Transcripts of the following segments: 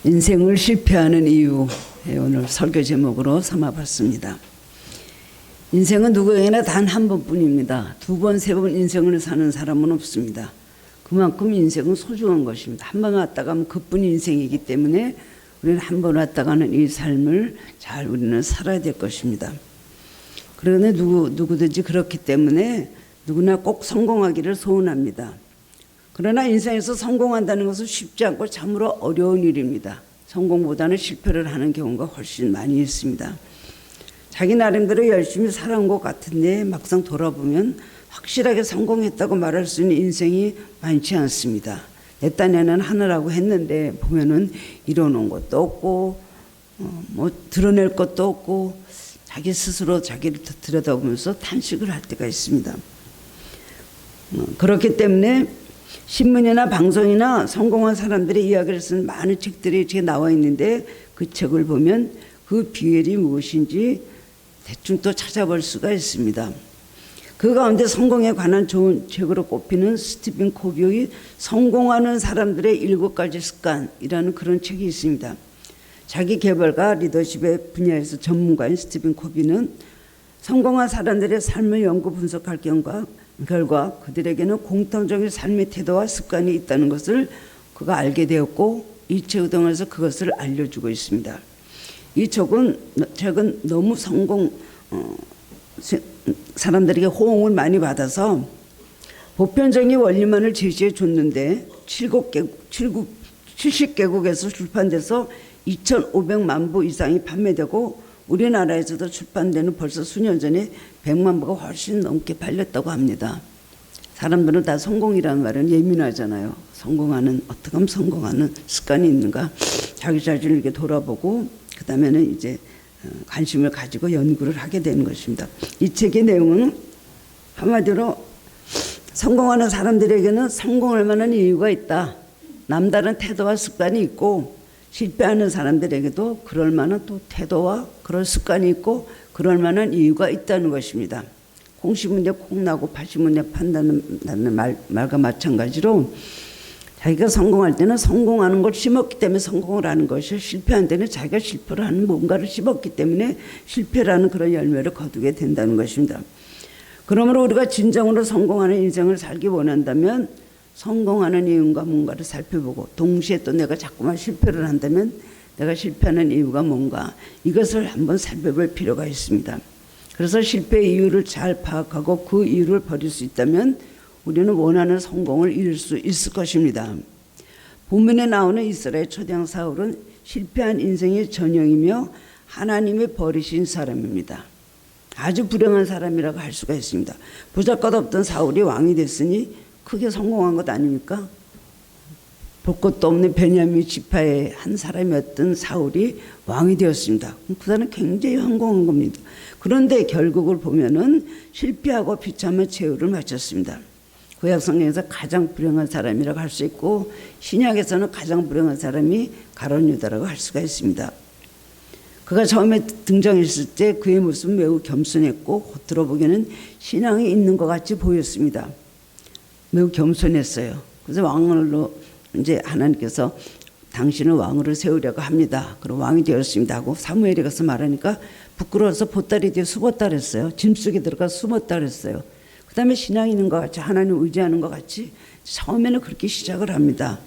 인생을 실패하는 이유, 오늘 설교 제목으로 삼아봤습니다. 인생은 누구에게나 단 한 번뿐입니다. 두 번, 세 번 인생을 사는 사람은 없습니다. 그만큼 인생은 소중한 것입니다. 한 번 왔다 가면 그뿐 인생이기 때문에 우리는 한 번 왔다 가는 이 삶을 잘 우리는 살아야 될 것입니다. 그러나 누구든지 그렇기 때문에 누구나 꼭 성공하기를 소원합니다. 그러나 인생에서 성공한다는 것은 쉽지 않고 참으로 어려운 일입니다. 성공보다는 실패를 하는 경우가 훨씬 많이 있습니다. 자기 나름대로 열심히 살아온 것 같은데 막상 돌아보면 확실하게 성공했다고 말할 수 있는 인생이 많지 않습니다. 내 딴에는 하느라고 했는데 보면은 이뤄놓은 것도 없고 드러낼 것도 없고 자기 스스로 자기를 들여다보면서 탄식을 할 때가 있습니다. 그렇기 때문에 신문이나 방송이나 성공한 사람들의 이야기를 쓴 많은 책들이 이렇게 나와 있는데 그 책을 보면 그 비결이 무엇인지 대충 또 찾아볼 수가 있습니다. 그 가운데 성공에 관한 좋은 책으로 꼽히는 스티븐 코비의 성공하는 사람들의 7가지 습관이라는 그런 책이 있습니다. 자기 개발과 리더십의 분야에서 전문가인 스티븐 코비는 성공한 사람들의 삶을 연구 분석할 결과 그들에게는 공통적인 삶의 태도와 습관이 있다는 것을 그가 알게 되었고 이 책을 통해서 그것을 알려주고 있습니다. 이 책은 너무 사람들에게 호응을 많이 받아서 보편적인 원리만을 제시해 줬는데 70개국에서 출판돼서 2,500만 부 이상이 판매되고 우리나라에서도 출판되는 벌써 수년 전에 100만 부가 훨씬 넘게 팔렸다고 합니다. 사람들은 다 성공이라는 말은 예민하잖아요. 어떻게 하면 성공하는 습관이 있는가 자기 자신을 이렇게 돌아보고 그 다음에는 이제 관심을 가지고 연구를 하게 되는 것입니다. 이 책의 내용은 한마디로 성공하는 사람들에게는 성공할 만한 이유가 있다. 남다른 태도와 습관이 있고 실패하는 사람들에게도 그럴 만한 또 태도와 그런 습관이 있고 그럴 만한 이유가 있다는 것입니다. 콩 심은 데 콩 나고 팥 심은 데 판다는 말과 마찬가지로 자기가 성공할 때는 성공하는 걸 심었기 때문에 성공을 하는 것이요 실패한 때는 자기가 실패를 하는 뭔가를 심었기 때문에 실패라는 그런 열매를 거두게 된다는 것입니다. 그러므로 우리가 진정으로 성공하는 인생을 살기 원한다면 성공하는 이유가 뭔가를 살펴보고 동시에 또 내가 자꾸만 실패를 한다면 내가 실패하는 이유가 뭔가 이것을 한번 살펴볼 필요가 있습니다. 그래서 실패의 이유를 잘 파악하고 그 이유를 버릴 수 있다면 우리는 원하는 성공을 이룰 수 있을 것입니다. 본문에 나오는 이스라엘 초대왕 사울은 실패한 인생의 전형이며 하나님이 버리신 사람입니다. 아주 불행한 사람이라고 할 수가 있습니다. 보잘것없던 사울이 왕이 됐으니 크게 성공한 것 아닙니까? 볼 것도 없는 베냐민 지파의 한 사람이었던 사울이 왕이 되었습니다. 그 사람은 굉장히 성공한 겁니다. 그런데 결국을 보면은 실패하고 비참한 최후를 마쳤습니다. 구약 성경에서 가장 불행한 사람이라고 할 수 있고 신약에서는 가장 불행한 사람이 가룟 유다라고 할 수가 있습니다. 그가 처음에 등장했을 때 그의 모습은 매우 겸손했고 겉으로 보기에는 신앙이 있는 것 같이 보였습니다. 매우 겸손했어요. 그래서 왕으로 이제 하나님께서 당신을 왕으로 세우려고 합니다. 그리고 왕이 되었습니다 하고 사무엘에 가서 말하니까 부끄러워서 보따리 뒤에 숨었다 그랬어요. 짐 속에 들어가 숨었다 그랬어요. 그 다음에 신앙이 있는 것 같이 하나님 의지하는 것 같이 처음에는 그렇게 시작을 합니다.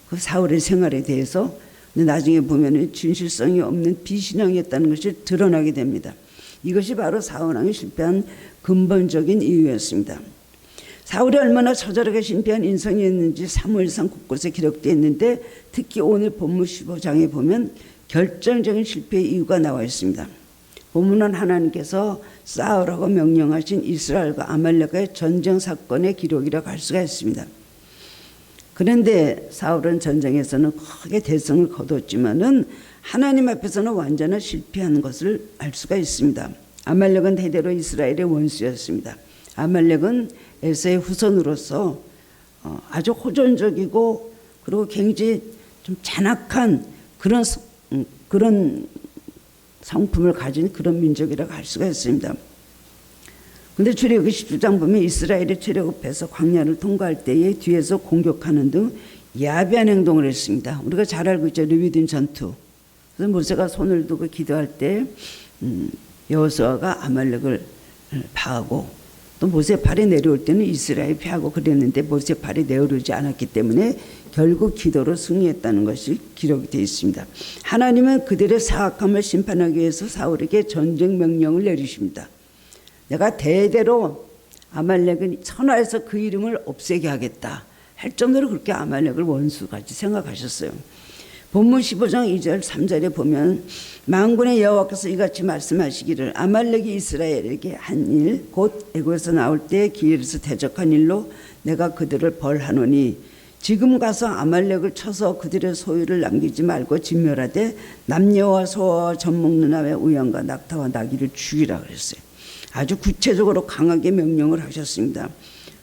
그 사울의 생활에 대해서. 근데 나중에 보면 진실성이 없는 비신앙이었다는 것이 드러나게 됩니다. 이것이 바로 사울 왕이 실패한 근본적인 이유였습니다. 사울이 얼마나 처절하게 실패한 인생이었는지 사무엘상 곳곳에 기록되어 있는데 특히 오늘 본문 15장에 보면 결정적인 실패의 이유가 나와 있습니다. 본문은 하나님께서 싸우라고 명령하신 이스라엘과 아말렉의 전쟁 사건의 기록이라고 할 수가 있습니다. 그런데 사울은 전쟁에서는 크게 대성을 거뒀지만은 하나님 앞에서는 완전한 실패한 것을 알 수가 있습니다. 아말렉은 대대로 이스라엘의 원수였습니다. 아말렉은 에서의 후손으로서 아주 호전적이고 그리고 굉장히 좀 잔악한 그런 성품을 가진 그런 민족이라고 할 수가 있습니다. 그런데 출애굽기 10장 보면 이스라엘이 출애굽해서 광야를 통과할 때에 뒤에서 공격하는 등 야비한 행동을 했습니다. 우리가 잘 알고 있죠. 르비딤 전투. 그래서 모세가 손을 두고 기도할 때 여호수아가 아말렉을 파하고 또 모세 발이 내려올 때는 이스라엘이 패하고 그랬는데 모세 발이 내려오지 않았기 때문에 결국 기도로 승리했다는 것이 기록이 되어 있습니다. 하나님은 그들의 사악함을 심판하기 위해서 사울에게 전쟁 명령을 내리십니다. 내가 대대로 아말렉은 천하에서 그 이름을 없애게 하겠다 할 정도로 그렇게 아말렉을 원수같이 생각하셨어요. 본문 15장 2절 3절에 보면 만군의 여호와께서 이같이 말씀하시기를 아말렉이 이스라엘에게 한 일 곧 애굽에서 나올 때 길에서 대적한 일로 내가 그들을 벌하노니 지금 가서 아말렉을 쳐서 그들의 소유를 남기지 말고 진멸하되 남녀와 소와 젖 먹는 남의 우양과 낙타와 나귀를 죽이라 그랬어요. 아주 구체적으로 강하게 명령을 하셨습니다.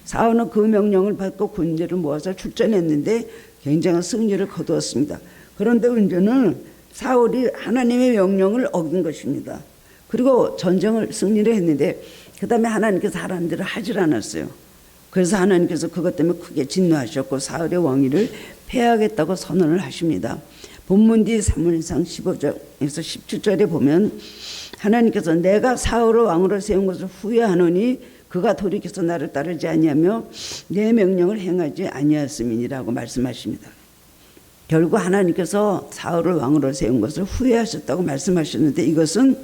사울은 그 명령을 받고 군대를 모아서 출전했는데 굉장한 승리를 거두었습니다. 그런데 문제는 사울이 하나님의 명령을 어긴 것입니다. 그리고 전쟁을 승리를 했는데 그 다음에 하나님께서 하라는 대로 하질 않았어요. 그래서 하나님께서 그것 때문에 크게 진노하셨고 사울의 왕위를 폐하겠다고 선언을 하십니다. 본문 뒤 사무엘상 15절에서 17절에 보면 하나님께서 내가 사울을 왕으로 세운 것을 후회하노니 그가 돌이켜서 나를 따르지 아니하며 내 명령을 행하지 아니하였음이니라고 말씀하십니다. 결국 하나님께서 사울을 왕으로 세운 것을 후회하셨다고 말씀하셨는데 이것은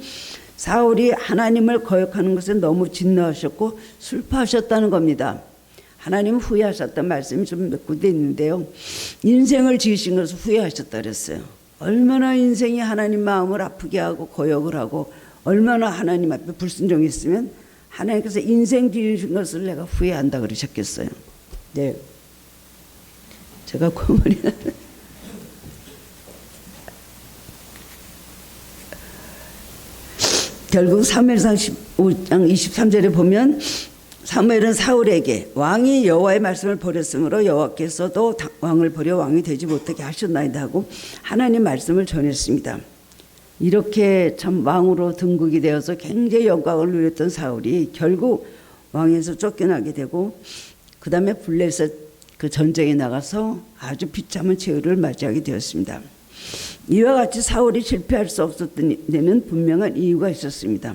사울이 하나님을 거역하는 것에 너무 진노하셨고 슬퍼하셨다는 겁니다. 하나님 후회하셨다는 말씀이 좀 몇 군데 있는데요. 인생을 지으신 것을 후회하셨다 그랬어요. 얼마나 인생이 하나님 마음을 아프게 하고 거역을 하고 얼마나 하나님 앞에 불순종했으면 하나님께서 인생 지으신 것을 내가 후회한다 그러셨겠어요. 네, 제가 고문이 결국 사무엘상 15장 23절에 보면 사무엘은 사울에게 왕이 여호와의 말씀을 버렸으므로 여호와께서도 왕을 버려 왕이 되지 못하게 하셨나이다 하고 하나님 말씀을 전했습니다. 이렇게 참 왕으로 등극이 되어서 굉장히 영광을 누렸던 사울이 결국 왕에서 쫓겨나게 되고 그 다음에 블레셋 그 전쟁에 나가서 아주 비참한 최후를 맞이하게 되었습니다. 이와 같이 사울이 실패할 수 없었던 데는 분명한 이유가 있었습니다.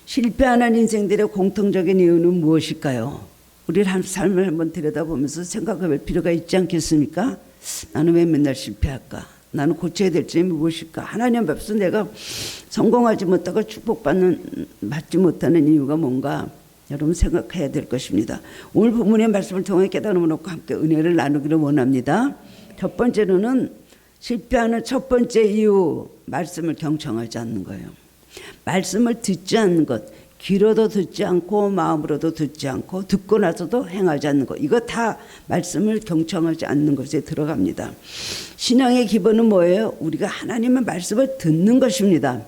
실패하는 인생들의 공통적인 이유는 무엇일까요? 우리 삶을 한번 들여다보면서 생각해볼 필요가 있지 않겠습니까? 나는 왜 맨날 실패할까? 나는 고쳐야 될 점이 무엇일까? 하나님 앞에서 내가 성공하지 못하고 받지 못하는 이유가 뭔가 여러분 생각해야 될 것입니다. 오늘 본문의 말씀을 통해 깨달음을 놓고 함께 은혜를 나누기를 원합니다. 첫 번째로는 실패하는 첫 번째 이유, 말씀을 경청하지 않는 거예요. 말씀을 듣지 않는 것, 귀로도 듣지 않고 마음으로도 듣지 않고 듣고 나서도 행하지 않는 것, 이거 다 말씀을 경청하지 않는 것에 들어갑니다. 신앙의 기본은 뭐예요? 우리가 하나님의 말씀을 듣는 것입니다.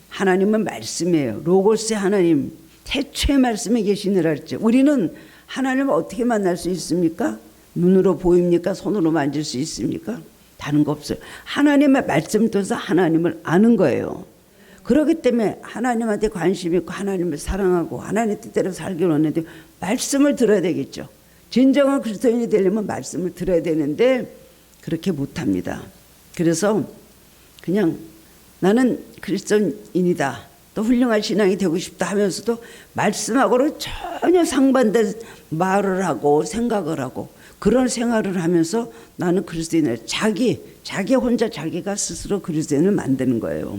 하나님은 말씀이에요. 로고스의 하나님, 태초의 말씀에 계시느라 했죠. 우리는 하나님을 어떻게 만날 수 있습니까? 눈으로 보입니까? 손으로 만질 수 있습니까? 다른 거 없어요. 하나님의 말씀을 통해서 하나님을 아는 거예요. 그렇기 때문에 하나님한테 관심 있고 하나님을 사랑하고 하나님의 뜻대로 살기로 하는데 말씀을 들어야 되겠죠. 진정한 그리스도인이 되려면 말씀을 들어야 되는데 그렇게 못합니다. 그래서 그냥 나는 그리스도인이다, 또 훌륭한 신앙이 되고 싶다 하면서도 말씀하고는 전혀 상반된 말을 하고 생각을 하고 그런 생활을 하면서 나는 그리스도인을 자기 혼자 자기가 스스로 그리스도인을 만드는 거예요.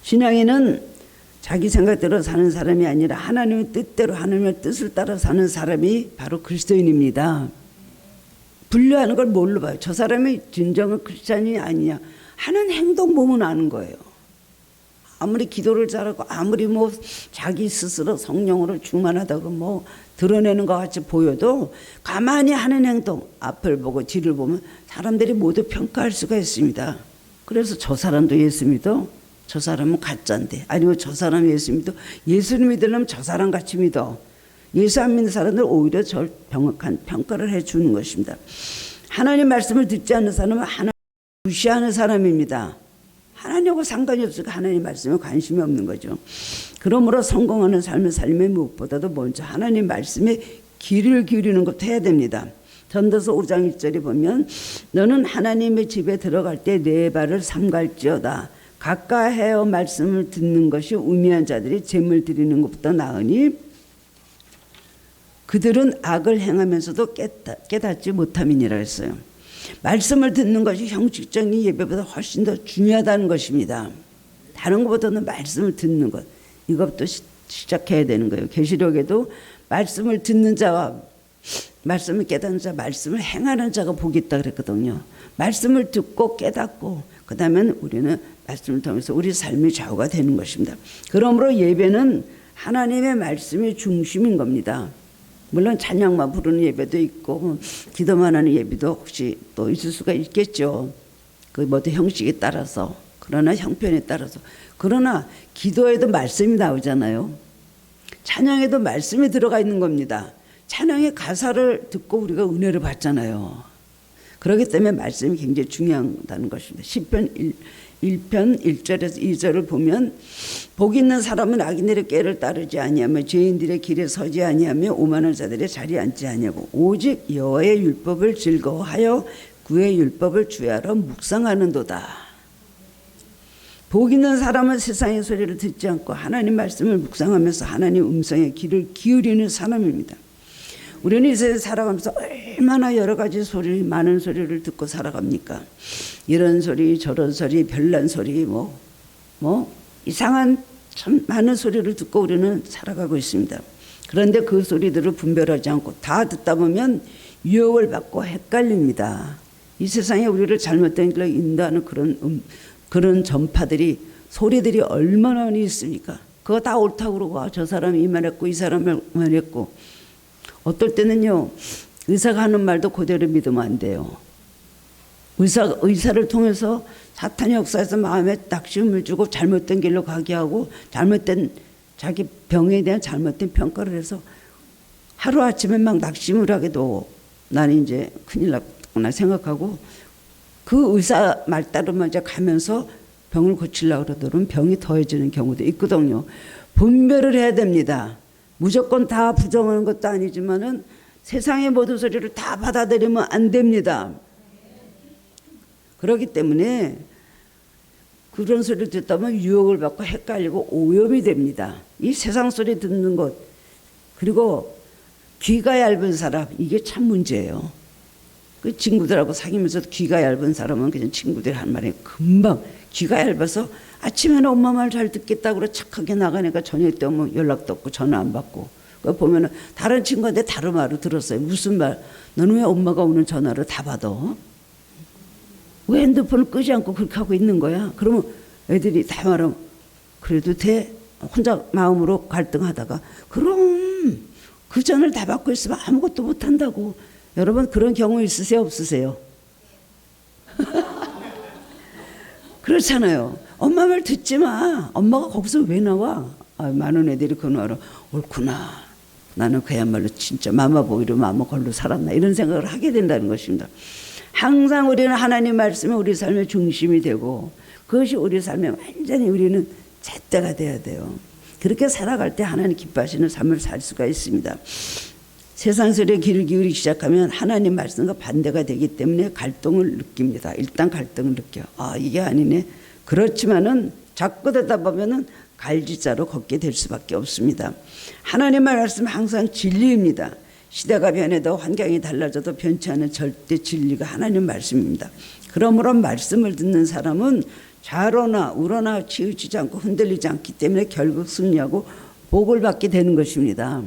신앙인은 자기 생각대로 사는 사람이 아니라 하나님의 뜻대로 하나님의 뜻을 따라 사는 사람이 바로 그리스도인입니다. 분류하는 걸 뭘로 봐요? 저 사람이 진정한 크리스찬이 아니냐 하는 행동 보면 아는 거예요. 아무리 기도를 잘하고 아무리 자기 스스로 성령으로 충만하다고 드러내는 것 같이 보여도 가만히 하는 행동, 앞을 보고 뒤를 보면 사람들이 모두 평가할 수가 있습니다. 그래서 저 사람도 예수 믿어? 저 사람은 가짜인데. 아니면 저 사람이 예수 믿어? 예수를 믿으려면 저 사람 같이 믿어. 예수 안 믿는 사람들 오히려 절 정확한 평가를 해주는 것입니다. 하나님 말씀을 듣지 않는 사람은 하나님 무시하는 사람입니다. 하나님하고 상관이 없으니까 하나님 말씀에 관심이 없는 거죠. 그러므로 성공하는 삶을 살면 무엇보다도 먼저 하나님 말씀에 귀를 기울이는 것도 해야 됩니다. 전도서 5장 1절에 보면 너는 하나님의 집에 들어갈 때 네 발을 삼갈지어다. 가까이하여 말씀을 듣는 것이 우매한 자들이 재물 드리는 것보다 나으니 그들은 악을 행하면서도 깨닫지 못함이니라 했어요. 말씀을 듣는 것이 형식적인 예배보다 훨씬 더 중요하다는 것입니다. 다른 것보다는 말씀을 듣는 것, 이것부터 시작해야 되는 거예요. 계시록에도 말씀을 듣는 자와 말씀을 깨닫는 자, 말씀을 행하는 자가 복이 있다 그랬거든요. 말씀을 듣고 깨닫고 그 다음에 우리는 말씀을 통해서 우리 삶의 좌우가 되는 것입니다. 그러므로 예배는 하나님의 말씀이 중심인 겁니다. 물론 찬양만 부르는 예배도 있고 기도만 하는 예배도 혹시 또 있을 수가 있겠죠. 그 모두 형식에 따라서, 그러나 형편에 따라서. 그러나 기도에도 말씀이 나오잖아요. 찬양에도 말씀이 들어가 있는 겁니다. 찬양의 가사를 듣고 우리가 은혜를 받잖아요. 그렇기 때문에 말씀이 굉장히 중요하다는 것입니다. 시편 1편 1절에서 2절을 보면 복 있는 사람은 악인들의 꾀를 따르지 아니하며 죄인들의 길에 서지 아니하며 오만한 자들의 자리에 앉지 아니하고 오직 여호와의 율법을 즐거워하여 그의 율법을 주야로 묵상하는도다. 복 있는 사람은 세상의 소리를 듣지 않고 하나님 말씀을 묵상하면서 하나님 음성에 귀를 기울이는 사람입니다. 우리는 이 세상에 살아가면서 얼마나 여러 가지 소리, 많은 소리를 듣고 살아갑니까? 이런 소리, 저런 소리, 별난 소리, 이상한 참 많은 소리를 듣고 우리는 살아가고 있습니다. 그런데 그 소리들을 분별하지 않고 다 듣다 보면 유혹을 받고 헷갈립니다. 이 세상에 우리를 잘못된 길로 인도하는 그런 전파들이, 소리들이 얼마나 많이 있습니까? 그거 다 옳다고 그러고 저 사람이 이 말했고 이 사람이 이 말했고, 어떨 때는요 의사가 하는 말도 그대로 믿으면 안 돼요. 의사를 통해서 사탄의 역사에서 마음에 낙심을 주고 잘못된 길로 가게 하고 잘못된 자기 병에 대한 잘못된 평가를 해서 하루아침에 막 낙심을 하게도 나는 이제 큰일 났구나 생각하고 그 의사 말 따르면 이제 가면서 병을 고치려고 그러더라면 병이 더해지는 경우도 있거든요. 분별을 해야 됩니다. 무조건 다 부정하는 것도 아니지만은 세상의 모든 소리를 다 받아들이면 안 됩니다. 그렇기 때문에 그런 소리를 듣다 보면 유혹을 받고 헷갈리고 오염이 됩니다. 이 세상 소리 듣는 것, 그리고 귀가 얇은 사람, 이게 참 문제예요. 그 친구들하고 사귀면서 귀가 얇은 사람은 그냥 친구들이 한 말에 금방 귀가 얇아서 아침에는 엄마 말 잘 듣겠다고 그래 착하게 나가니까 저녁 때 오면 연락도 없고 전화 안 받고, 그 보면은 다른 친구한테 다른 말을 들었어요. 무슨 말? 너는 왜 엄마가 오는 전화를 다 받아? 왜 핸드폰을 끄지 않고 그렇게 하고 있는 거야? 그러면 애들이 다 말하면 그래도 돼? 혼자 마음으로 갈등하다가 그럼 그 전화를 다 받고 있으면 아무것도 못한다고. 여러분 그런 경우 있으세요? 없으세요? 그렇잖아요. 엄마 말 듣지 마. 엄마가 거기서 왜 나와? 많은 애들이 그 말을 옳구나. 나는 그야말로 진짜 마마보이로 마마걸로 살았나 이런 생각을 하게 된다는 것입니다. 항상 우리는 하나님 말씀이 우리 삶의 중심이 되고 그것이 우리 삶에 완전히 우리는 잣대가 돼야 돼요. 그렇게 살아갈 때 하나님 기뻐하시는 삶을 살 수가 있습니다. 세상 소리에 귀를 기울이기 시작하면 하나님 말씀과 반대가 되기 때문에 갈등을 느낍니다. 일단 갈등을 느껴. 이게 아니네. 그렇지만은 자꾸 듣다 보면은 갈지자로 걷게 될 수밖에 없습니다. 하나님의 말씀은 항상 진리입니다. 시대가 변해도 환경이 달라져도 변치 않은 절대 진리가 하나님 말씀입니다. 그러므로 말씀을 듣는 사람은 좌로나 우로나 치우치지 않고 흔들리지 않기 때문에 결국 승리하고 복을 받게 되는 것입니다.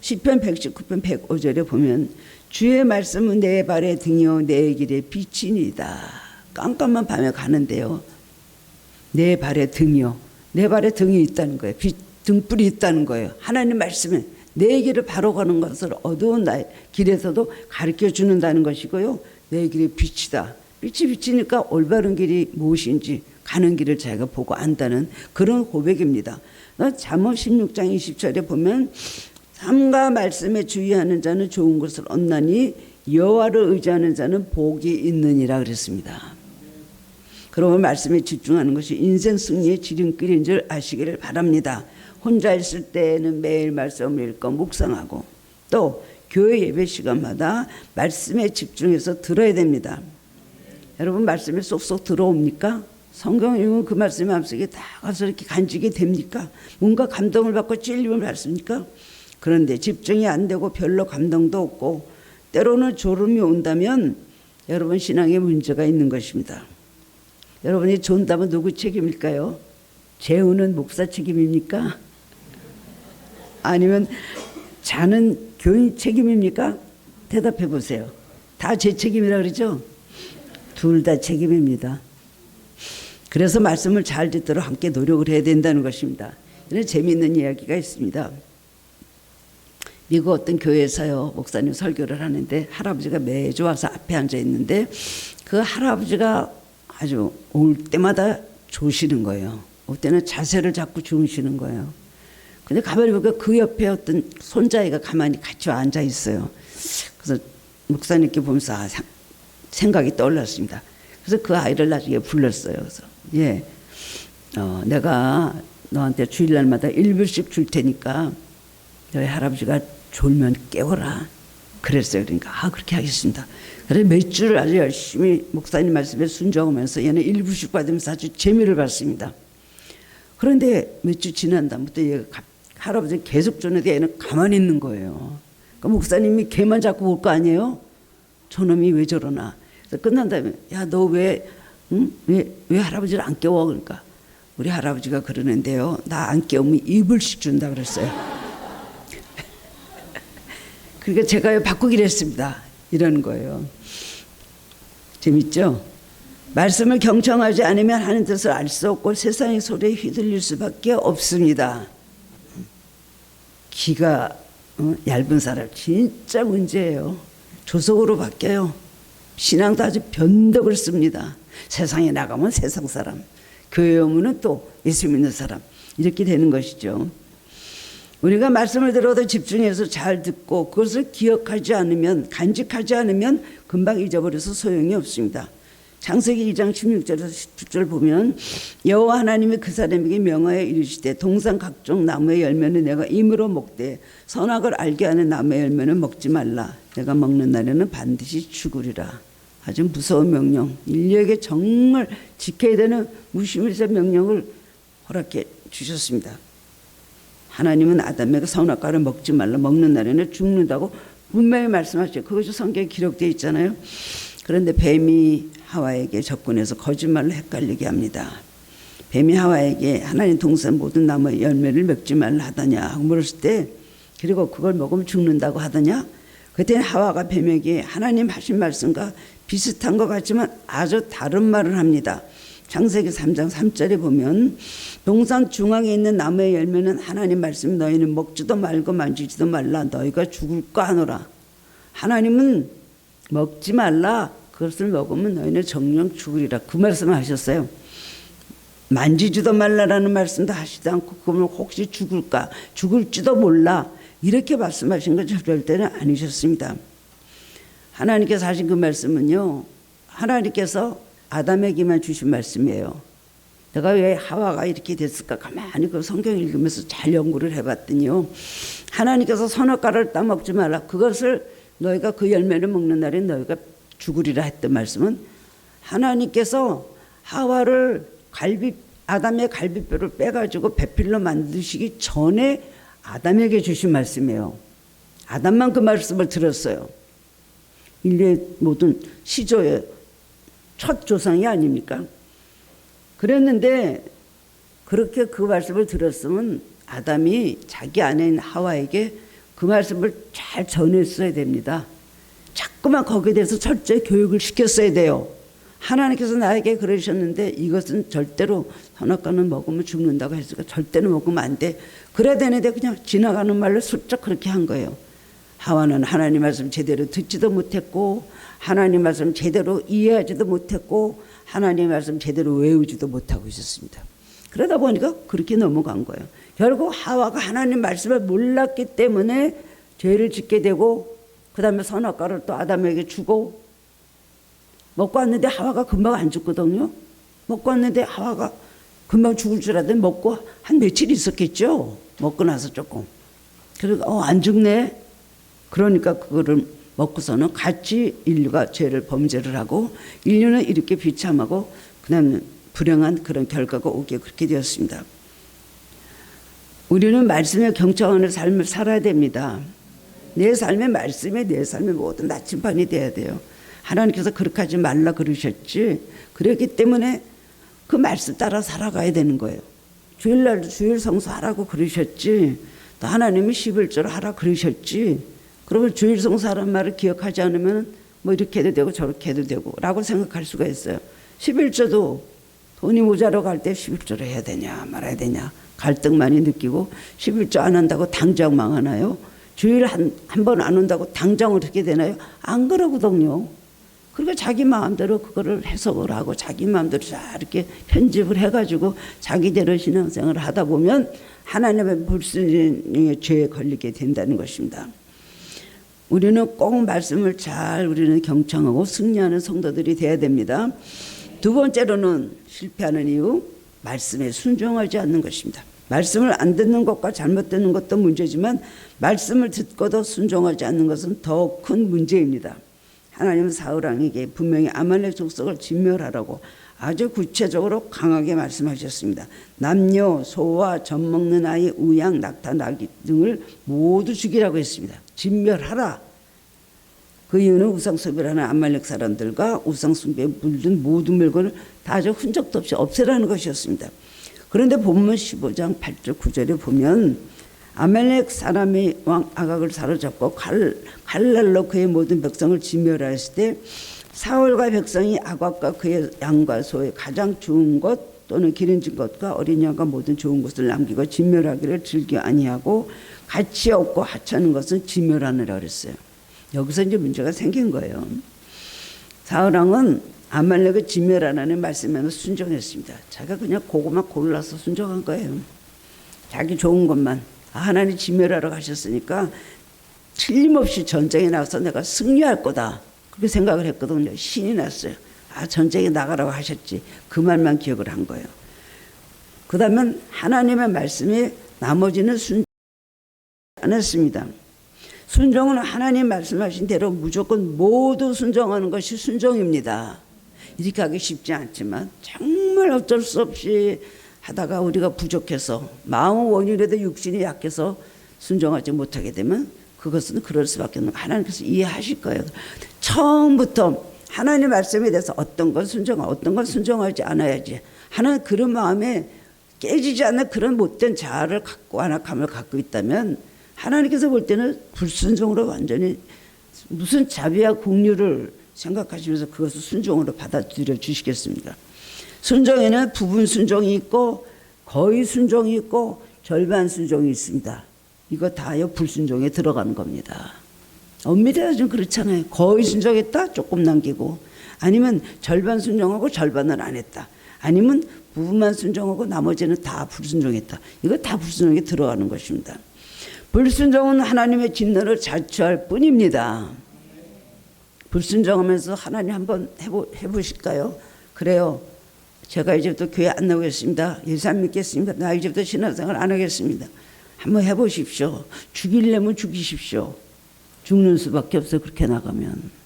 시편 119편 105절에 보면 주의 말씀은 내 발의 등이요 내 길의 빛이니이다. 깜깜한 밤에 가는데요. 내 발의 등이요. 내 발에 등이 있다는 거예요. 등불이 있다는 거예요. 하나님 말씀에 내 길을 바로 가는 것을 어두운 나의 길에서도 가르쳐 주는다는 것이고요. 내 길이 빛이다. 빛이 비치니까 올바른 길이 무엇인지 가는 길을 자기가 보고 안다는 그런 고백입니다. 잠언 16장 20절에 보면 삶과 말씀에 주의하는 자는 좋은 것을 얻나니 여호와를 의지하는 자는 복이 있느니라 그랬습니다. 그러면 말씀에 집중하는 것이 인생 승리의 지름길인 줄 아시기를 바랍니다. 혼자 있을 때는 매일 말씀을 읽고 묵상하고 또 교회 예배 시간마다 말씀에 집중해서 들어야 됩니다. 여러분 말씀에 쏙쏙 들어옵니까? 성경 읽으면 그 말씀이 마음속에 다 가서 이렇게 간직이 됩니까? 뭔가 감동을 받고 찔림을 받습니까? 그런데 집중이 안 되고 별로 감동도 없고 때로는 졸음이 온다면 여러분 신앙에 문제가 있는 것입니다. 여러분이 존다면 누구 책임일까요? 재우는 목사 책임입니까? 아니면 자는 교인 책임입니까? 대답해 보세요. 다 제 책임이라 그러죠? 둘 다 책임입니다. 그래서 말씀을 잘 듣도록 함께 노력을 해야 된다는 것입니다. 이런 재미있는 이야기가 있습니다. 미국 어떤 교회에서요, 목사님 설교를 하는데 할아버지가 매주 와서 앞에 앉아 있는데 그 할아버지가 아주 올 때마다 조시는 거예요. 올 때는 자세를 잡고 주무시는 거예요. 근데 가만히 보니까 그 옆에 어떤 손자애가 가만히 같이 앉아 있어요. 그래서 목사님께 보면서 생각이 떠올랐습니다. 그래서 그 아이를 나중에 불렀어요. 그래서 내가 너한테 주일날마다 1불씩 줄 테니까 너희 할아버지가 졸면 깨워라. 그랬어요. 그러니까 그렇게 하겠습니다. 그래서 몇 주를 아주 열심히 목사님 말씀에 순종하면서 얘는 1불씩 받으면서 아주 재미를 봤습니다. 그런데 몇 주 지난 다음부터 얘가 할아버지 계속 주는데 얘는 가만히 있는 거예요. 그러니까 목사님이 걔만 자꾸 볼 거 아니에요? 저놈이 왜 저러나. 그래서 끝난 다음에 야, 너 왜 할아버지를 안 깨워? 그러니까 우리 할아버지가 그러는데요. 나 안 깨우면 2불씩 준다 그랬어요. 그러니까 제가 바꾸기로 했습니다. 이러는 거예요. 재밌죠? 말씀을 경청하지 않으면 하는 뜻을 알 수 없고 세상의 소리에 휘둘릴 수밖에 없습니다. 귀가 얇은 사람 진짜 문제예요. 조속으로 바뀌어요. 신앙도 아주 변덕을 씁니다. 세상에 나가면 세상 사람, 교회 오면은 또 예수 믿는 사람, 이렇게 되는 것이죠. 우리가 말씀을 들어도 집중해서 잘 듣고 그것을 기억하지 않으면, 간직하지 않으면 금방 잊어버려서 소용이 없습니다. 창세기 2장 16절에서 17절 보면 여호와 하나님이 그 사람에게 명하여 이르시되 동산 각종 나무의 열매는 내가 임으로 먹되 선악을 알게 하는 나무의 열매는 먹지 말라. 내가 먹는 날에는 반드시 죽으리라. 아주 무서운 명령, 인류에게 정말 지켜야 되는 무시무시한 명령을 허락해 주셨습니다. 하나님은 아담에게 선악과를 먹지 말라, 먹는 날에는 죽는다고 분명히 말씀하셨죠. 그것이 성경에 기록되어 있잖아요. 그런데 뱀이 하와에게 접근해서 거짓말로 헷갈리게 합니다. 뱀이 하와에게 하나님 동산 모든 나무의 열매를 먹지 말라 하더냐 하고 물었을 때, 그리고 그걸 먹으면 죽는다고 하더냐. 그때 하와가 뱀에게 하나님 하신 말씀과 비슷한 것 같지만 아주 다른 말을 합니다. 창세기 3장 3절에 보면 동산 중앙에 있는 나무의 열매는 하나님 말씀 너희는 먹지도 말고 만지지도 말라 너희가 죽을까 하노라. 하나님은 먹지 말라, 그것을 먹으면 너희는 정령 죽으리라, 그 말씀을 하셨어요. 만지지도 말라라는 말씀도 하시지 않고 그러면 혹시 죽을까, 죽을지도 몰라, 이렇게 말씀하신 건 절대는 아니셨습니다. 하나님께서 하신 그 말씀은요, 하나님께서 아담에게만 주신 말씀이에요. 내가 왜 하와가 이렇게 됐을까 가만히 그 성경 읽으면서 잘 연구를 해봤더니요, 하나님께서 선악과를 따먹지 말라, 그것을 너희가 그 열매를 먹는 날에 너희가 죽으리라 했던 말씀은 하나님께서 하와를 아담의 갈비뼈를 빼가지고 배필로 만드시기 전에 아담에게 주신 말씀이에요. 아담만 그 말씀을 들었어요. 인류의 모든 시조의 첫 조상이 아닙니까? 그랬는데 그렇게 그 말씀을 들었으면 아담이 자기 아내인 하와에게 그 말씀을 잘 전했어야 됩니다. 자꾸만 거기에 대해서 철저히 교육을 시켰어야 돼요. 하나님께서 나에게 그러셨는데 이것은 절대로 선악과는 먹으면 죽는다고 했으니까 절대로 먹으면 안 돼. 그래야 되는데 그냥 지나가는 말로 슬쩍 그렇게 한 거예요. 하와는 하나님 말씀 제대로 듣지도 못했고 하나님 말씀 제대로 이해하지도 못했고 하나님 말씀 제대로 외우지도 못하고 있었습니다. 그러다 보니까 그렇게 넘어간 거예요. 결국 하와가 하나님 말씀을 몰랐기 때문에 죄를 짓게 되고 그 다음에 선악과를 또 아담에게 주고 먹고 왔는데 하와가 금방 안 죽거든요. 먹고 왔는데 하와가 금방 죽을 줄 알았더니 먹고 한 며칠 있었겠죠. 먹고 나서 조금. 그리고 안 죽네. 그러니까 그거를 먹고서는 같이 인류가 죄를 범죄를 하고 인류는 이렇게 비참하고 그다음에 불행한 그런 결과가 오게 그렇게 되었습니다. 우리는 말씀에 경청하는 삶을 살아야 됩니다. 내 삶의 말씀에 내 삶의 모든 나침반이 돼야 돼요. 하나님께서 그렇게 하지 말라 그러셨지. 그렇기 때문에 그 말씀 따라 살아가야 되는 거예요. 주일날도 주일 성수하라고 그러셨지. 또 하나님이 11조를 하라 그러셨지. 그러면 주일 성수하라는 말을 기억하지 않으면 뭐 이렇게 해도 되고 저렇게 해도 되고 라고 생각할 수가 있어요. 11조도 돈이 모자라고 할 때 11조를 해야 되냐 말아야 되냐 갈등 많이 느끼고 11조 안 한다고 당장 망하나요? 주일 한 번 안 온다고 당장 어떻게 되나요? 안 그러거든요. 그러니까 자기 마음대로 그거를 해석을 하고 자기 마음대로 잘 이렇게 편집을 해가지고 자기대로 신앙생활을 하다 보면 하나님의 불순종의 죄에 걸리게 된다는 것입니다. 우리는 꼭 말씀을 잘 우리는 경청하고 승리하는 성도들이 돼야 됩니다. 두 번째로는 실패하는 이유, 말씀에 순종하지 않는 것입니다. 말씀을 안 듣는 것과 잘못 듣는 것도 문제지만 말씀을 듣고도 순종하지 않는 것은 더 큰 문제입니다. 하나님은 사울왕에게 분명히 아말렉 족속을 진멸하라고 아주 구체적으로 강하게 말씀하셨습니다. 남녀, 소와 젖 먹는 아이, 우양, 낙타, 나귀 등을 모두 죽이라고 했습니다. 진멸하라. 그 이유는 우상숭배를 하는 아말렉 사람들과 우상숭배에 물든 모든 물건을 다 아주 흔적도 없이 없애라는 것이었습니다. 그런데 본문 15장 8절 9절에 보면 아말렉 사람의 왕 아각을 사로잡고 칼날로 그의 모든 백성을 진멸하였을 때 사울과 백성이 아각과 그의 양과 소의 가장 좋은 것 또는 기름진 것과 어린 양과 모든 좋은 것을 남기고 진멸하기를 즐겨 아니하고 가치 없고 하찮은 것은 진멸하느라 그랬어요. 여기서 이제 문제가 생긴 거예요. 사울왕은 아말렉을 진멸하라는 말씀에는 순종했습니다. 자기가 그냥 그것만 골라서 순종한 거예요. 자기 좋은 것만. 하나님 진멸하라고 하셨으니까 틀림없이 전쟁에 나가서 내가 승리할 거다. 그렇게 생각을 했거든요. 신이 났어요. 전쟁에 나가라고 하셨지. 그 말만 기억을 한 거예요. 그 다음에 하나님의 말씀에 나머지는 순종 안 했습니다. 순종은 하나님 말씀하신 대로 무조건 모두 순종하는 것이 순종입니다. 이렇게 하기 쉽지 않지만 정말 어쩔 수 없이 하다가 우리가 부족해서 마음은 원이라도 육신이 약해서 순종하지 못하게 되면 그것은 그럴 수밖에 없는 거예요. 하나님께서 이해하실 거예요. 처음부터 하나님 말씀에 대해서 어떤 건 순종하고 어떤 건 순종하지 않아야지 하나님 그런 마음에 깨지지 않는 그런 못된 자아를 갖고 안악함을 갖고 있다면 하나님께서 볼 때는 불순종으로 완전히 무슨 자비와 공유를 생각하시면서 그것을 순종으로 받아들여 주시겠습니까? 순종에는 부분 순종이 있고 거의 순종이 있고 절반 순종이 있습니다. 이거 다요 불순종에 들어가는 겁니다. 엄밀히 좀 그렇잖아요. 거의 순종했다 조금 남기고 아니면 절반 순종하고 절반을 안 했다. 아니면 부분만 순종하고 나머지는 다 불순종했다. 이거 다 불순종에 들어가는 것입니다. 불순종은 하나님의 진노를 자초할 뿐입니다. 불순종하면서 하나님 한번 해보실까요? 그래요. 제가 이제부터 교회 안 나오겠습니다. 예수 안 믿겠습니다. 나 이제부터 신앙생활 안 하겠습니다. 한번 해보십시오. 죽이려면 죽이십시오. 죽는 수밖에 없어요. 그렇게 나가면.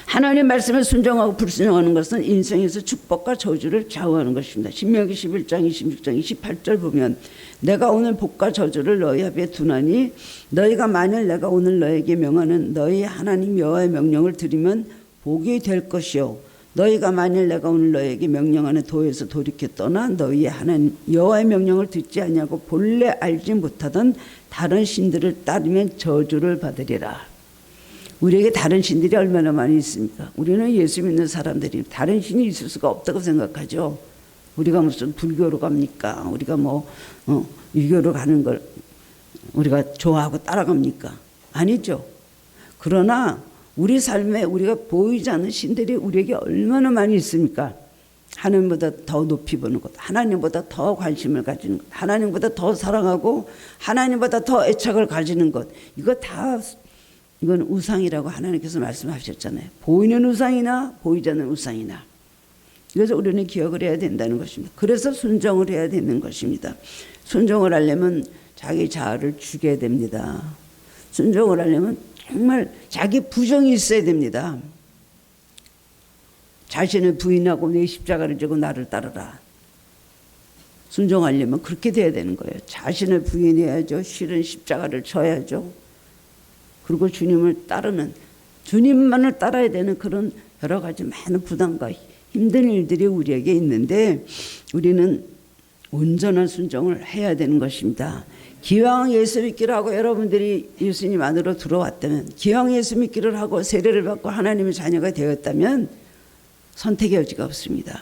하나님 말씀에 순종하고 불순종하는 것은 인생에서 축복과 저주를 좌우하는 것입니다. 신명기 11장 26장 28절 보면 내가 오늘 복과 저주를 너희 앞에 두나니 너희가 만일 내가 오늘 너희에게 명하는 너희 하나님 여호와의 명령을 들으면 복이 될 것이요 너희가 만일 내가 오늘 너희에게 명령하는 도에서 돌이켜 떠나 너희의 하나님 여호와의 명령을 듣지 아니하고 본래 알지 못하던 다른 신들을 따르면 저주를 받으리라. 우리에게 다른 신들이 얼마나 많이 있습니까? 우리는 예수 믿는 사람들이 다른 신이 있을 수가 없다고 생각하죠. 우리가 무슨 불교로 갑니까? 우리가 유교로 가는 걸 우리가 좋아하고 따라갑니까? 아니죠. 그러나 우리 삶에 우리가 보이지 않는 신들이 우리에게 얼마나 많이 있습니까? 하나님보다 더 높이 보는 것, 하나님보다 더 관심을 가지는 것, 하나님보다 더 사랑하고 하나님보다 더 애착을 가지는 것, 이건 우상이라고 하나님께서 말씀하셨잖아요. 보이는 우상이나 보이지 않는 우상이나. 그래서 우리는 기억을 해야 된다는 것입니다. 그래서 순종을 해야 되는 것입니다. 순종을 하려면 자기 자아를 죽여야 됩니다. 순종을 하려면 정말 자기 부정이 있어야 됩니다. 자신을 부인하고 내 십자가를 지고 나를 따르라. 순종하려면 그렇게 돼야 되는 거예요. 자신을 부인해야죠. 실은 십자가를 져야죠. 그리고 주님을 따르는, 주님만을 따라야 되는 그런 여러 가지 많은 부담과 힘든 일들이 우리에게 있는데 우리는 온전한 순종을 해야 되는 것입니다. 기왕 예수 믿기를 하고 여러분들이 예수님 안으로 들어왔다면, 기왕 예수 믿기를 하고 세례를 받고 하나님의 자녀가 되었다면 선택의 여지가 없습니다.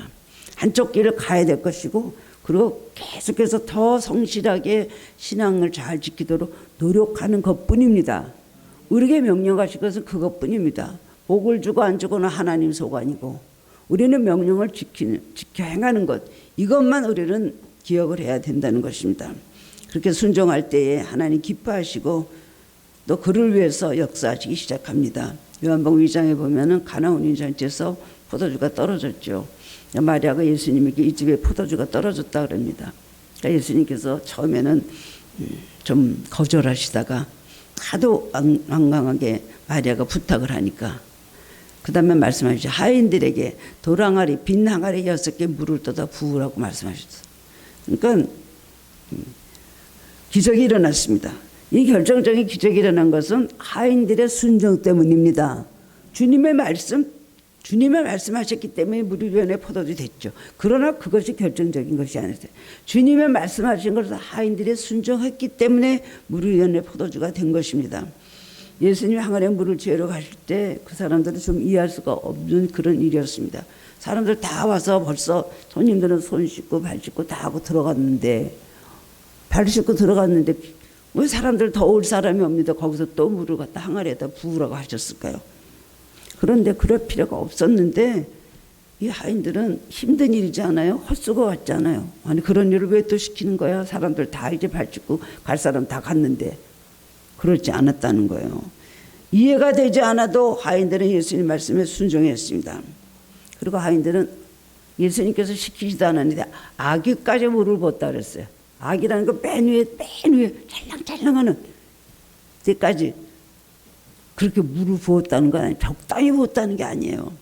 한쪽 길을 가야 될 것이고, 그리고 계속해서 더 성실하게 신앙을 잘 지키도록 노력하는 것뿐입니다. 우리에게 명령하신 것은 그것뿐입니다. 복을 주고 안 주고는 하나님 소관이고, 우리는 명령을 지켜 행하는 것, 이것만 우리는 기억을 해야 된다는 것입니다. 그렇게 순종할 때에 하나님 기뻐하시고 또 그를 위해서 역사하시기 시작합니다. 요한복음 2장에 보면은 가나온 인잔치에서 포도주가 떨어졌죠. 마리아가 예수님에게 이 집에 포도주가 떨어졌다 그럽니다. 그러니까 예수님께서 처음에는 좀 거절하시다가 하도 완강하게 마리아가 부탁을 하니까 그 다음에 말씀하시죠. 하인들에게 돌항아리, 빈 항아리 6개 물을 떠다 부으라고 말씀하셨어요. 그러니까 기적이 일어났습니다. 이 결정적인 기적이 일어난 것은 하인들의 순종 때문입니다. 주님의 말씀하셨기 때문에 물이 변해 포도주 됐죠. 그러나 그것이 결정적인 것이 아니었어요. 주님의 말씀하신 것을 하인들이 순종했기 때문에 물이 변해 포도주가 된 것입니다. 예수님이 항아리에 물을 재러 가실 때 그 사람들은 좀 이해할 수가 없는 그런 일이었습니다. 사람들 다 와서 벌써 손님들은 손 씻고 발 씻고 다 하고 들어갔는데, 발 씻고 들어갔는데 왜 사람들 더울 사람이 없는데 거기서 또 물을 갖다 항아리에다 부으라고 하셨을까요? 그런데 그럴 필요가 없었는데 이 하인들은 힘든 일이지 않아요? 헛수고 같잖아요. 아니 그런 일을 왜 또 시키는 거야? 사람들 다 이제 발 씻고 갈 사람 다 갔는데. 그렇지 않았다는 거예요. 이해가 되지 않아도 하인들은 예수님 말씀에 순종했습니다. 그리고 하인들은 예수님께서 시키지도 않았는데 아기까지 물을 붓다 그랬어요. 아기라는 거 맨 위에 찰랑찰랑하는 데까지 그렇게 물을 부었다는 건 아니에요. 적당히 부었다는 게 아니에요.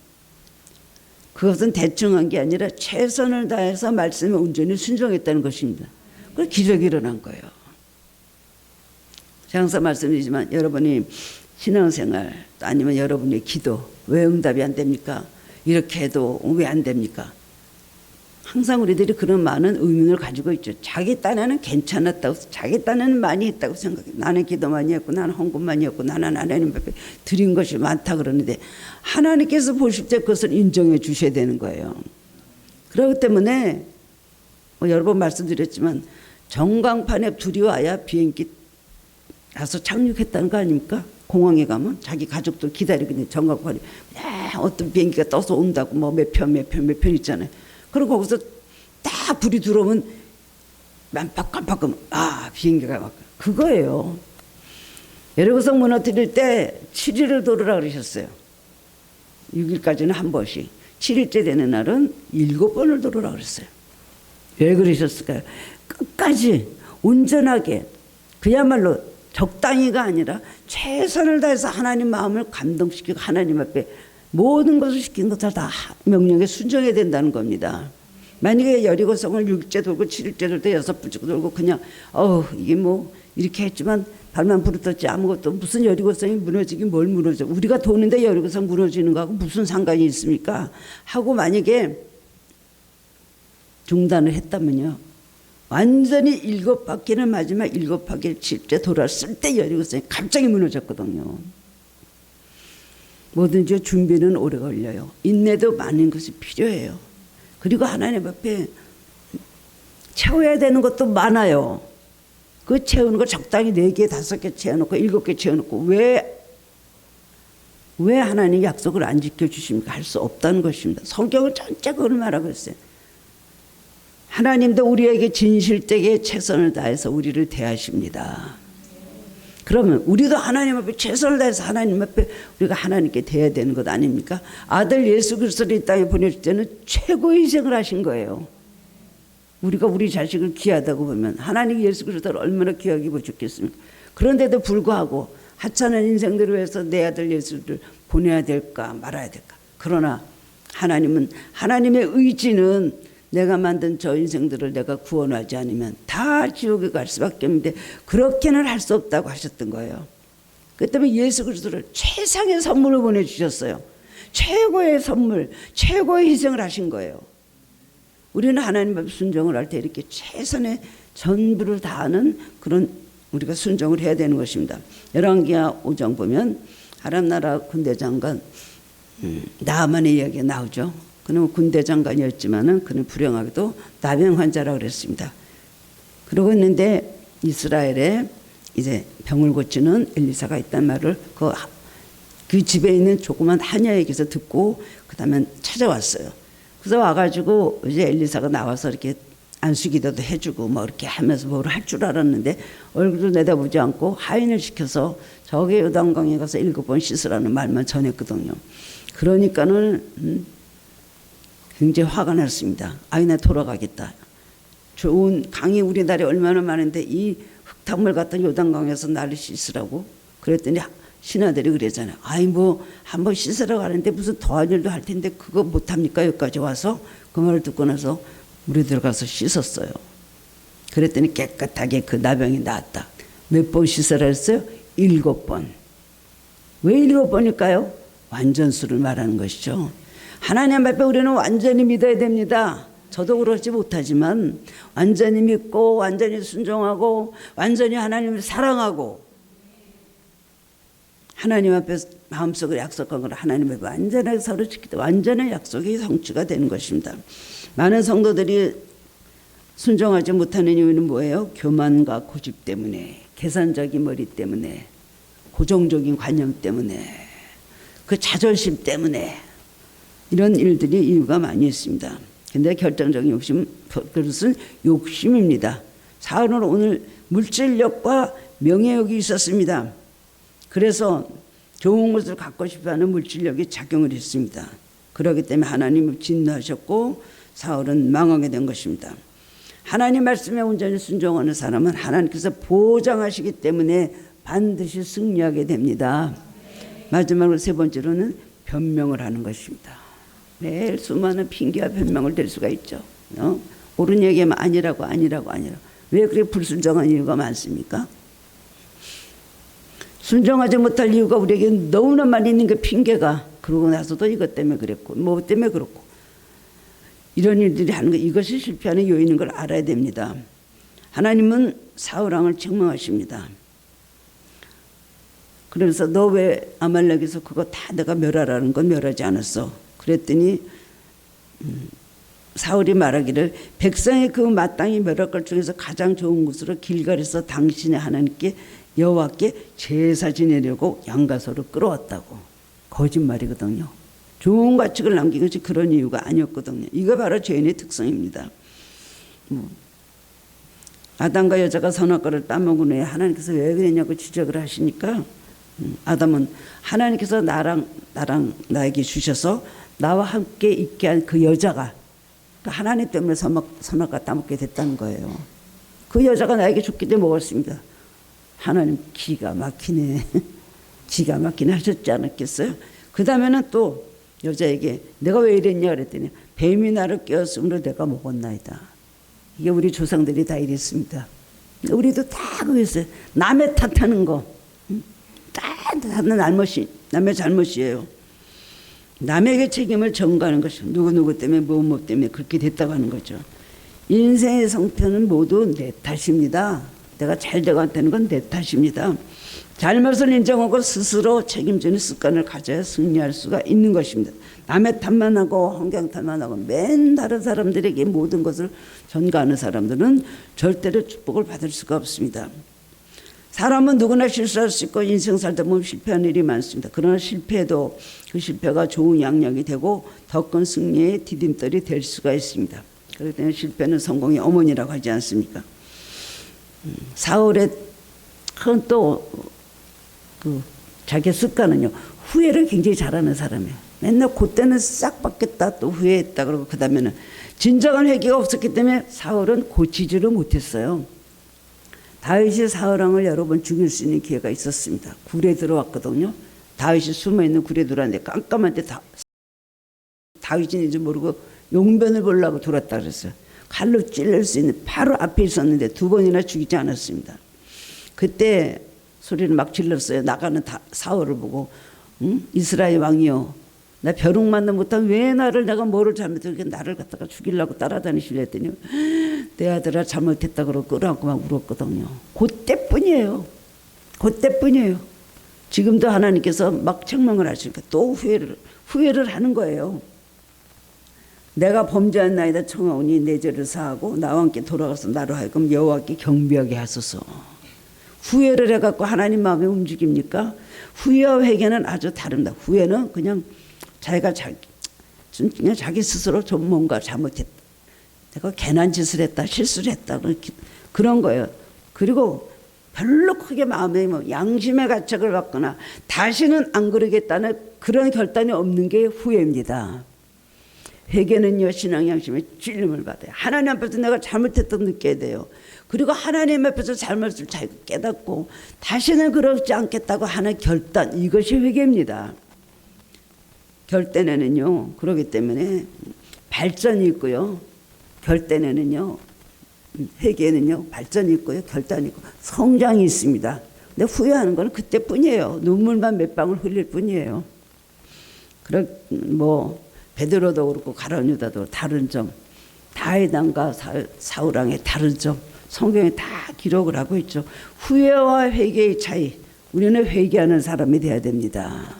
그것은 대충 한 게 아니라 최선을 다해서 말씀에 온전히 순종했다는 것입니다. 그래서 기적이 일어난 거예요. 제가 항상 말씀드리지만 여러분이 신앙생활 아니면 여러분의 기도 왜 응답이 안 됩니까? 이렇게 해도 왜 안 됩니까? 항상 우리들이 그런 많은 의문을 가지고 있죠. 자기 딴에는 괜찮았다고, 자기 딴에는 많이 했다고 생각해요. 나는 기도 많이 했고, 나는 헌금 많이 했고, 나는 하나님 앞에 드린 것이 많다 그러는데 하나님께서 보실 때 그것을 인정해 주셔야 되는 거예요. 그렇기 때문에 여러 번 말씀드렸지만 전광판에 둘이 와야 비행기 가서 착륙했다는 거 아닙니까? 공항에 가면 자기 가족들 기다리고 있는 전광판에 어떤 비행기가 떠서 온다고 뭐 몇 편 있잖아요. 그리고 거기서 딱 불이 들어오면 깜빡깜빡하면 비행기가 막 그거예요. 예루살렘 무너뜨릴 때 7일을 돌으라 그러셨어요. 6일까지는 한 번씩. 7일째 되는 날은 7번을 돌으라 그랬어요. 왜 그러셨을까요? 끝까지 온전하게 그야말로 적당히가 아니라 최선을 다해서 하나님 마음을 감동시키고 하나님 앞에 모든 것을 시킨 것을 다 명령에 순종해야 된다는 겁니다. 만약에 여리고성을 6일째 돌고 7일째 돌 때 6번째 돌고 그냥 이게 뭐 이렇게 했지만 발만 부르떴지 아무것도 무슨 여리고성이 무너지긴 뭘 무너져. 우리가 도는데 여리고성 무너지는 거하고 무슨 상관이 있습니까? 하고 만약에 중단을 했다면요. 완전히 7바퀴는 마지막 7바퀴를 7째 돌았을 때 여리고성이 갑자기 무너졌거든요. 뭐든지 준비는 오래 걸려요. 인내도 많은 것이 필요해요. 그리고 하나님 앞에 채워야 되는 것도 많아요. 그 채우는 거 적당히 4개, 5개 채워놓고 7개 채워놓고 왜 하나님 약속을 안 지켜주십니까? 할 수 없다는 것입니다. 성경은 전체 그걸 말하고 있어요. 하나님도 우리에게 진실되게 최선을 다해서 우리를 대하십니다. 그러면 우리도 하나님 앞에 최선을 다해서 하나님 앞에 우리가 하나님께 대해야 되는 것 아닙니까? 아들 예수 그리스도를 이 땅에 보내실 때는 최고의 희생을 하신 거예요. 우리가 우리 자식을 귀하다고 보면 하나님 예수 그리스도를 얼마나 귀하게 보셨겠습니까? 그런데도 불구하고 하찮은 인생들을 위해서 내 아들 예수를 보내야 될까 말아야 될까. 그러나 하나님은, 하나님의 의지는 내가 만든 저 인생들을 내가 구원하지 않으면 다 지옥에 갈 수밖에 없는데 그렇게는 할 수 없다고 하셨던 거예요. 그 때문에 예수 그리스도를 최상의 선물을 보내주셨어요. 최고의 선물, 최고의 희생을 하신 거예요. 우리는 하나님 앞에 순종을 할 때 이렇게 최선의 전부를 다하는 그런 우리가 순종을 해야 되는 것입니다. 열왕기하 5장 보면 아람 나라 군대 장관 나아만의 이야기가 나오죠. 그는 군대 장관이었지만은 그는 불행하게도 나병 환자라고 그랬습니다. 그러고 있는데 이스라엘에 이제 병을 고치는 엘리사가 있단 말을 그 집에 있는 조그만 하녀에게서 듣고 그 다음에 찾아왔어요. 그래서 와가지고 이제 엘리사가 나와서 이렇게 안수기도도 해주고 뭐 이렇게 하면서 뭘 할 줄 알았는데 얼굴도 내다보지 않고 하인을 시켜서 저기 요단강에 가서 7번 씻으라는 말만 전했거든요. 그러니까는 굉장히 화가 났습니다. 나 돌아가겠다. 좋은 강이 우리나라에 얼마나 많은데 이 흙탕물 같은 요단강에서 나를 씻으라고 그랬더니 신하들이 그러잖아요. 뭐 한번 씻으러 가는데 무슨 더한 일도 할 텐데 그거 못합니까? 여기까지 와서 그 말을 듣고 나서 물에 들어가서 씻었어요. 그랬더니 깨끗하게 그 나병이 나았다. 몇 번 씻으라 했어요? 7번. 왜 7번일까요? 완전수를 말하는 것이죠. 하나님 앞에 우리는 완전히 믿어야 됩니다. 저도 그렇지 못하지만 완전히 믿고 완전히 순종하고 완전히 하나님을 사랑하고 하나님 앞에 마음속으로 약속한 걸 하나님 앞에 완전하게 서로 지키다 완전한 약속이 성취가 되는 것입니다. 많은 성도들이 순종하지 못하는 이유는 뭐예요? 교만과 고집 때문에, 계산적인 머리 때문에, 고정적인 관념 때문에, 그 자존심 때문에 이런 일들이 이유가 많이 있습니다. 근데 결정적인 욕심, 그것은 욕심입니다. 사울은 오늘 물질력과 명예욕이 있었습니다. 그래서 좋은 것을 갖고 싶어하는 물질력이 작용을 했습니다. 그렇기 때문에 하나님을 진노하셨고 사울은 망하게 된 것입니다. 하나님 말씀에 온전히 순종하는 사람은 하나님께서 보장하시기 때문에 반드시 승리하게 됩니다. 마지막으로 세 번째로는 변명을 하는 것입니다. 매일 수많은 핑계와 변명을 댈 수가 있죠. 옳은 얘기하면 아니라고. 왜 그렇게 불순종한 이유가 많습니까? 순종하지 못할 이유가 우리에게 너무나 많이 있는 게 핑계가, 그러고 나서도 이것 때문에 그랬고 뭐 때문에 그렇고 이런 일들이 하는 것, 이것이 실패하는 요인인 걸 알아야 됩니다. 하나님은 사울 왕을 책망하십니다. 그래서 너 왜 아말렉에서 그거 다 내가 멸하라는 건 멸하지 않았어. 그랬더니 사울이 말하기를 백성의 그 마땅히 멸할 것 중에서 가장 좋은 곳으로 길갈에서 당신의 하나님께 여호와께 제사 지내려고 양가소를 끌어왔다고. 거짓말이거든요. 좋은 가축을 남긴 것이 그런 이유가 아니었거든요. 이거 바로 죄인의 특성입니다. 아담과 여자가 선악과를 따먹은 후에 하나님께서 왜 그랬냐고 지적을 하시니까 아담은 하나님께서 나에게 주셔서 나와 함께 있게 한 그 여자가 하나님 때문에 선악과 따먹게 됐다는 거예요. 그 여자가 나에게 줬기 때문에 먹었습니다. 하나님 기가 막히네. 기가 막히네 하셨지 않았겠어요? 그 다음에는 또 여자에게 내가 왜 이랬냐 그랬더니 뱀이 나를 깨웠으므로 내가 먹었나이다. 이게 우리 조상들이 다 이랬습니다. 우리도 다 그랬어요. 남의 탓하는 거. 다 남의 잘못이에요. 남에게 책임을 전가하는 것이 누구 때문에 뭐 때문에 그렇게 됐다고 하는 거죠. 인생의 성패는 모두 내 탓입니다. 내가 잘 되고 안 되는 건 내 탓입니다. 잘못을 인정하고 스스로 책임지는 습관을 가져야 승리할 수가 있는 것입니다. 남의 탓만 하고 환경 탓만 하고 맨 다른 사람들에게 모든 것을 전가하는 사람들은 절대로 축복을 받을 수가 없습니다. 사람은 누구나 실수할 수 있고 인생 살다 보면 실패하는 일이 많습니다. 그러나 실패도 그 실패가 좋은 양력이 되고 더 큰 승리의 디딤돌이 될 수가 있습니다. 그렇기 때문에 실패는 성공의 어머니라고 하지 않습니까? 사울의 큰 또 자기 습관은요, 후회를 굉장히 잘하는 사람이에요. 맨날 그때는 싹 바뀌었다 또 후회했다 그러고 그 다음에는 진정한 회개가 없었기 때문에 사울은 고치지를 못했어요. 다윗이 사울왕을 여러 번 죽일 수 있는 기회가 있었습니다. 굴에 들어왔거든요. 다윗이 숨어있는 굴에 들어왔는데 깜깜한 데 다윗인지 모르고 용변을 보려고 돌았다 그랬어요. 칼로 찔릴 수 있는 바로 앞에 있었는데 2번이나 죽이지 않았습니다. 그때 소리를 막 질렀어요. 나가는 사울을 보고, 응? 이스라엘 왕이여, 나 벼룩만도 못한 왜 나를, 내가 뭐를 잘못해서 나를 갖다가 죽이려고 따라다니시려 했더니 내 아들아 잘못했다 그러고 끌어안고 막 울었거든요. 그때뿐이에요. 그때뿐이에요. 지금도 하나님께서 막 책망을 하시니까 또 후회를 하는 거예요. 내가 범죄한 나이다 청하오니 내 죄를 사하고 나와 함께 돌아가서 나로 하여금 여호와께 경배하게 하소서. 후회를 해갖고 하나님 마음에 움직입니까? 후회와 회개는 아주 다릅니다. 후회는 그냥 자기가 그냥 자기 스스로 좀 뭔가 잘못했다, 내가 괜한 짓을 했다, 실수를 했다, 그런 거예요. 그리고 별로 크게 마음에 양심의 가책을 받거나 다시는 안 그러겠다는 그런 결단이 없는 게 후회입니다. 회개는요, 신앙 양심의 찔림을 받아요. 하나님 앞에서 내가 잘못했다고 느껴야 돼요. 그리고 하나님 앞에서 잘못을 잘 깨닫고 다시는 그러지 않겠다고 하는 결단, 이것이 회개입니다. 결단에는요, 그렇기 때문에 발전이 있고요, 결단에는요, 회개는요, 발전이 있고요, 결단이 있고 성장이 있습니다. 근데 후회하는 건 그때뿐이에요. 눈물만 몇 방울 흘릴 뿐이에요. 베드로도 그렇고 가룟유다도 다른 점, 다윗왕과 사울왕의 다른 점, 성경에 다 기록을 하고 있죠. 후회와 회개의 차이. 우리는 회개하는 사람이 돼야 됩니다.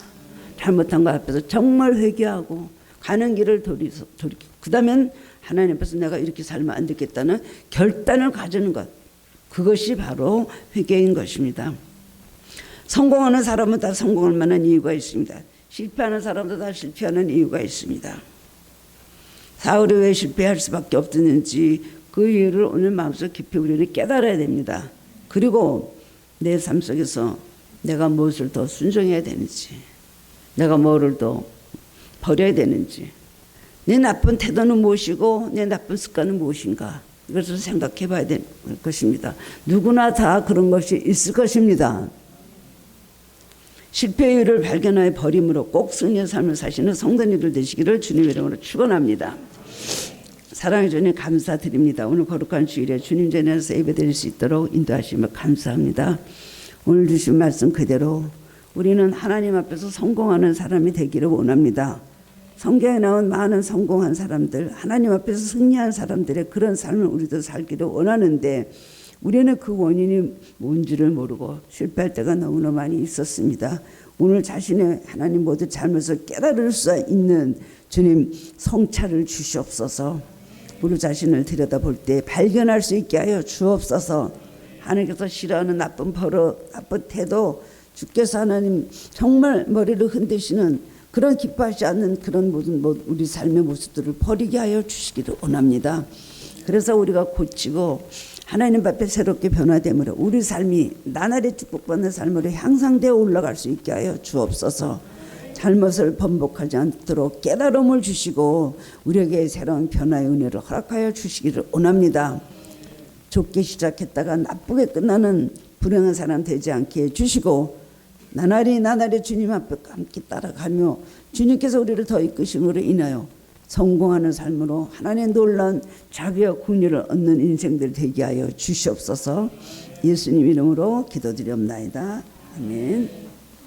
잘못한 것 앞에서 정말 회개하고 가는 길을 돌이키고, 그 다음엔 하나님 앞에서 내가 이렇게 살면 안 되겠다는 결단을 가지는 것, 그것이 바로 회개인 것입니다. 성공하는 사람은 다 성공할 만한 이유가 있습니다. 실패하는 사람도 다 실패하는 이유가 있습니다. 사울이 왜 실패할 수밖에 없었는지 그 이유를 오늘 마음속 깊이 우리는 깨달아야 됩니다. 그리고 내 삶 속에서 내가 무엇을 더 순종해야 되는지, 내가 뭐를 더 버려야 되는지, 내 나쁜 태도는 무엇이고 내 나쁜 습관은 무엇인가, 이것을 생각해 봐야 될 것입니다. 누구나 다 그런 것이 있을 것입니다. 실패의 이유를 발견하여 버림으로 꼭 승리의 삶을 사시는 성도님들 되시기를 주님의 이름으로 축원합니다. 사랑해 주님 감사드립니다. 오늘 거룩한 주일에 주님 전에서 예배드릴 수 있도록 인도하시며 감사합니다. 오늘 주신 말씀 그대로 우리는 하나님 앞에서 성공하는 사람이 되기를 원합니다. 성경에 나온 많은 성공한 사람들, 하나님 앞에서 승리한 사람들의 그런 삶을 우리도 살기를 원하는데 우리는 그 원인이 뭔지를 모르고 실패할 때가 너무나 많이 있었습니다. 오늘 자신의 하나님 모두 잘못을 깨달을 수 있는 주님 성찰을 주시옵소서. 우리 자신을 들여다볼 때 발견할 수 있게 하여 주옵소서. 하나님께서 싫어하는 나쁜 버릇, 나쁜 태도, 주께서 하나님 정말 머리를 흔드시는 그런 기뻐하지 않는 그런 모든 우리 삶의 모습들을 버리게 하여 주시기를 원합니다. 그래서 우리가 고치고 하나님 앞에 새롭게 변화됨으로 우리 삶이 나날이 축복받는 삶으로 향상되어 올라갈 수 있게 하여 주옵소서. 잘못을 번복하지 않도록 깨달음을 주시고 우리에게 새로운 변화의 은혜를 허락하여 주시기를 원합니다. 좋게 시작했다가 나쁘게 끝나는 불행한 사람 되지 않게 해주시고 나날이 주님 앞에 함께 따라가며 주님께서 우리를 더 이끄심으로 인하여 성공하는 삶으로 하나님의 놀라운 자비와 긍휼을 얻는 인생들 되게 하여 주시옵소서. 예수님 이름으로 기도드리옵나이다. 아멘.